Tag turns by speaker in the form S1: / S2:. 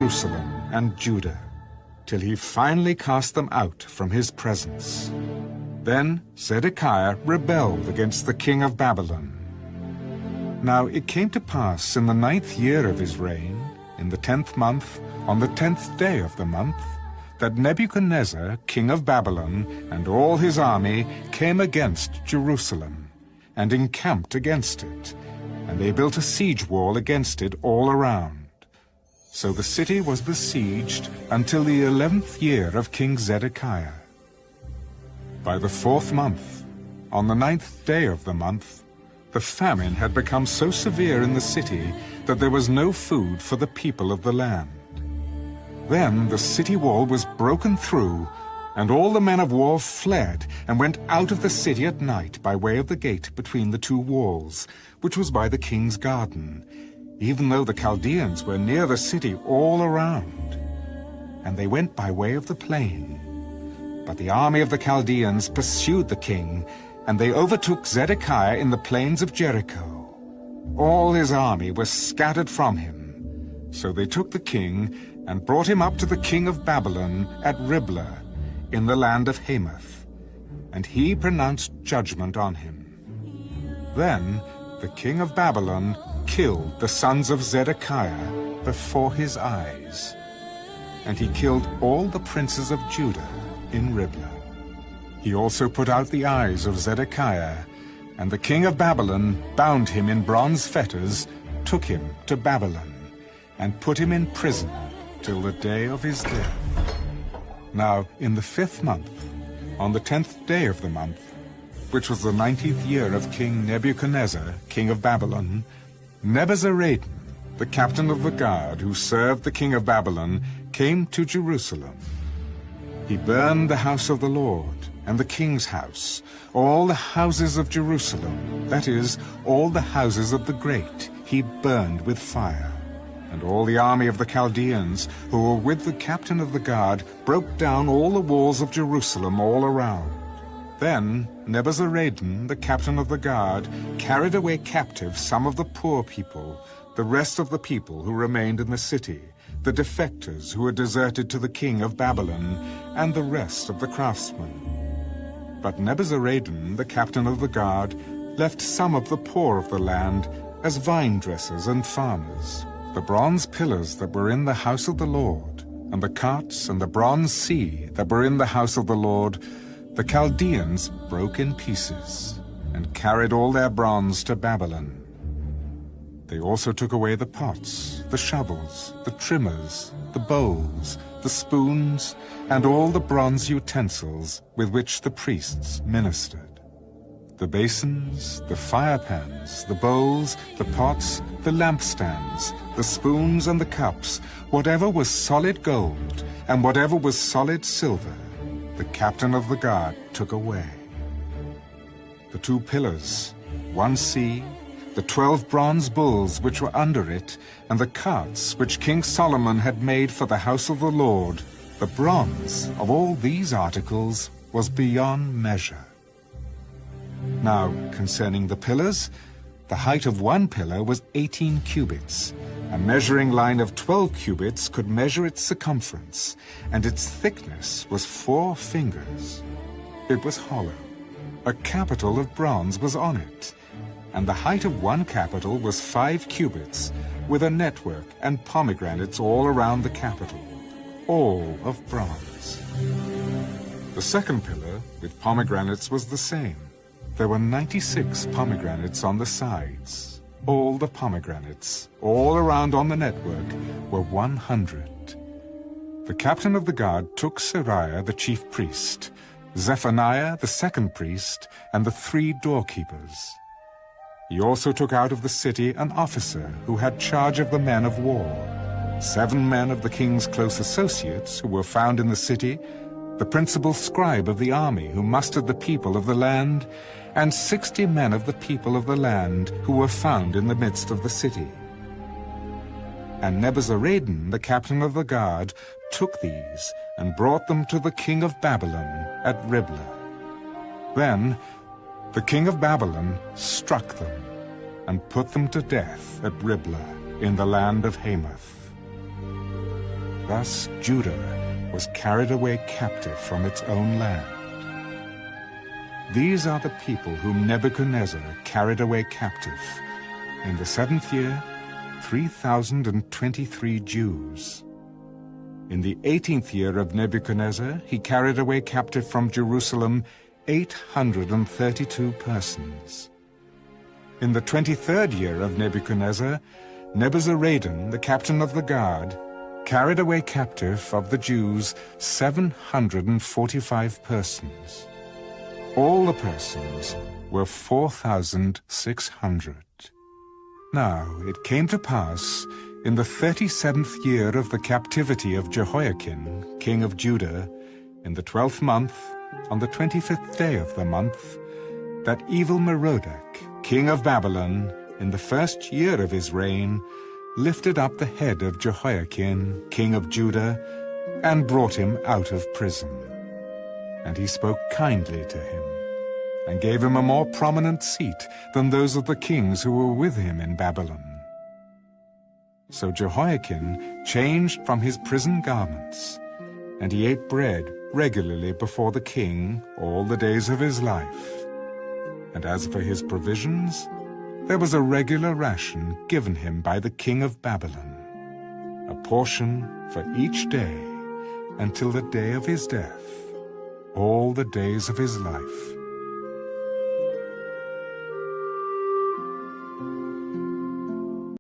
S1: Jerusalem and Judah, till he finally cast them out from his presence. Then Zedekiah rebelled against the king of Babylon. Now it came to pass in the 9th year of his reign, in the 10th month, on the 10th day of the month, that Nebuchadnezzar, king of Babylon, and all his army came against Jerusalem, and encamped against it, and they built a siege wall against it all around. So the city was besieged until the 11th year of King Zedekiah. By the 4th month, on the 9th day of the month, the famine had become so severe in the city that there was no food for the people of the land. Then the city wall was broken through, and all the men of war fled and went out of the city at night by way of the gate between the two walls, which was by the king's garden, even though the Chaldeans were near the city all around. And they went by way of the plain. But the army of the Chaldeans pursued the king, and they overtook Zedekiah in the plains of Jericho. All his army was scattered from him. So they took the king and brought him up to the king of Babylon at Riblah, in the land of Hamath, and he pronounced judgment on him. Then the king of Babylon killed the sons of Zedekiah before his eyes, and he killed all the princes of Judah in Riblah. He also put out the eyes of Zedekiah, and the king of Babylon bound him in bronze fetters, took him to Babylon, and put him in prison till the day of his death. Now in the 5th month, on the 10th day of the month, which was the 19th year of King Nebuchadnezzar, king of Babylon, Nebuzaradan, the captain of the guard who served the king of Babylon, came to Jerusalem. He burned the house of the Lord and the king's house, all the houses of Jerusalem, that is, all the houses of the great, he burned with fire. And all the army of the Chaldeans, who were with the captain of the guard, broke down all the walls of Jerusalem all around. Then Nebuzaradan, the captain of the guard, carried away captive some of the poor people, the rest of the people who remained in the city, the defectors who had deserted to the king of Babylon, and the rest of the craftsmen. But Nebuzaradan, the captain of the guard, left some of the poor of the land as vine dressers and farmers. The bronze pillars that were in the house of the Lord, and the carts and the bronze sea that were in the house of the Lord, the Chaldeans broke in pieces, and carried all their bronze to Babylon. They also took away the pots, the shovels, the trimmers, the bowls, the spoons, and all the bronze utensils with which the priests ministered. The basins, the fire pans, the bowls, the pots, the lampstands, the spoons and the cups, whatever was solid gold, and whatever was solid silver, the captain of the guard took away. The 2 pillars, 1 sea, the 12 bronze bulls which were under it, and the carts which King Solomon had made for the house of the Lord, the bronze of all these articles was beyond measure. Now, concerning the pillars, the height of 1 pillar was 18 cubits. A measuring line of 12 cubits could measure its circumference, and its thickness was 4 fingers. It was hollow. A capital of bronze was on it, and the height of 1 capital was 5 cubits, with a network and pomegranates all around the capital, all of bronze. The 2nd pillar, with pomegranates, was the same. There were 96 pomegranates on the sides. All the pomegranates, all around on the network, were 100. The captain of the guard took Seraiah the chief priest, Zephaniah the 2nd priest, and the 3 doorkeepers. He also took out of the city an officer who had charge of the men of war, 7 men of the king's close associates who were found in the city, the principal scribe of the army who mustered the people of the land, and 60 men of the people of the land who were found in the midst of the city. And Nebuzaradan, the captain of the guard, took these and brought them to the king of Babylon at Riblah. Then the king of Babylon struck them and put them to death at Riblah in the land of Hamath. Thus Judah was carried away captive from its own land. These are the people whom Nebuchadnezzar carried away captive. In the 7th year, 3,023 Jews. In the 18th year of Nebuchadnezzar, he carried away captive from Jerusalem 832 persons. In the 23rd year of Nebuchadnezzar, Nebuzaradan, the captain of the guard, carried away captive of the Jews 745 persons. All the persons were 4,600. Now it came to pass, in the 37th year of the captivity of Jehoiakim, king of Judah, in the 12th month, on the 25th day of the month, that evil Merodach, king of Babylon, in the 1st year of his reign, lifted up the head of Jehoiakim, king of Judah, and brought him out of prison. And he spoke kindly to him, and gave him a more prominent seat than those of the kings who were with him in Babylon. So Jehoiakim changed from his prison garments, and he ate bread regularly before the king all the days of his life. And as for his provisions, there was a regular ration given him by the king of Babylon, a portion for each day until the day of his death, all the days of his life.